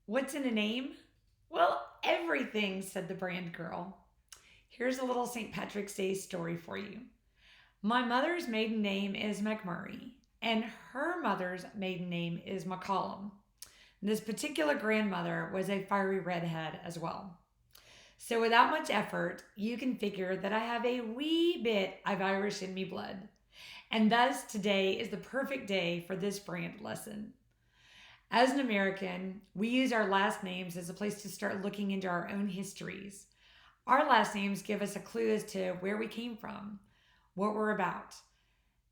What's in a name? Well, everything, said the brand girl. Here's a little St. Patrick's Day story for you. My mother's maiden name is McMurray, and her mother's maiden name is McCollum. This particular grandmother was a fiery redhead as well. So, without much effort, you can figure that I have a wee bit of Irish in me blood. And thus, today is the perfect day for this brand lesson. As an American, we use our last names as a place to start looking into our own histories. Our last names give us a clue as to where we came from, what we're about.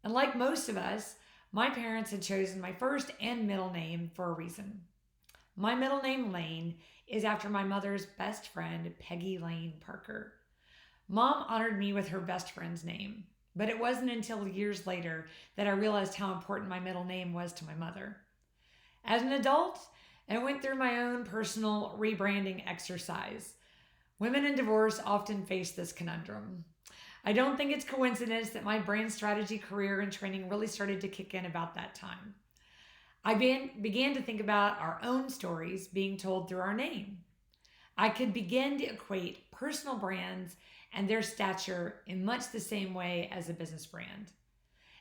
And like most of us, my parents had chosen my first and middle name for a reason. My middle name, Lane, is after my mother's best friend, Peggy Lane Parker. Mom honored me with her best friend's name, but it wasn't until years later that I realized how important my middle name was to my mother. As an adult, I went through my own personal rebranding exercise. Women in divorce often face this conundrum. I don't think it's coincidence that my brand strategy career and training really started to kick in about that time. I began to think about our own stories being told through our name. I could begin to equate personal brands and their stature in much the same way as a business brand.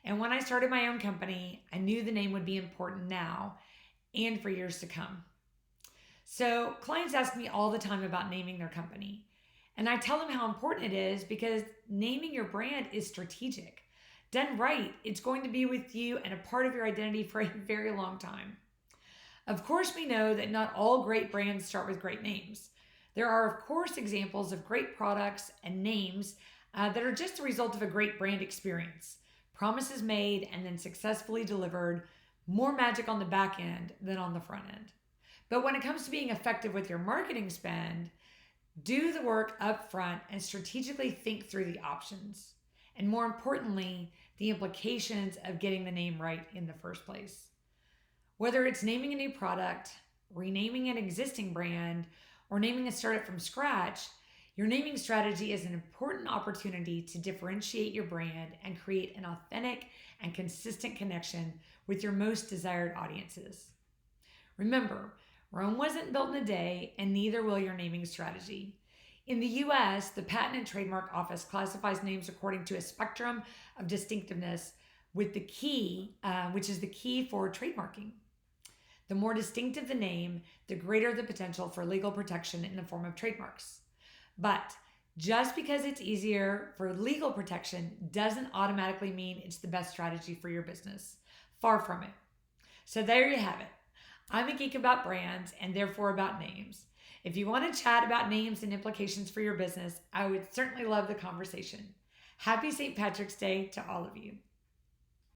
And when I started my own company, I knew the name would be important now and for years to come. So, clients ask me all the time about naming their company. And I tell them how important it is because naming your brand is strategic. Done right, it's going to be with you and a part of your identity for a very long time. Of course, we know that not all great brands start with great names. There are, of course, examples of great products and names that are just a result of a great brand experience. Promises made and then successfully delivered, more magic on the back end than on the front end. But when it comes to being effective with your marketing spend, do the work up front and strategically think through the options. And more importantly, the implications of getting the name right in the first place. Whether it's naming a new product, renaming an existing brand, or naming a startup from scratch, your naming strategy is an important opportunity to differentiate your brand and create an authentic and consistent connection with your most desired audiences. Remember, Rome wasn't built in a day, and neither will your naming strategy. In the US, the Patent and Trademark Office classifies names according to a spectrum of distinctiveness with the key, which is the key for trademarking. The more distinctive the name, the greater the potential for legal protection in the form of trademarks. But just because it's easier for legal protection doesn't automatically mean it's the best strategy for your business. Far from it. So there you have it. I'm a geek about brands and therefore about names. If you want to chat about names and implications for your business, I would certainly love the conversation. Happy St. Patrick's Day to all of you.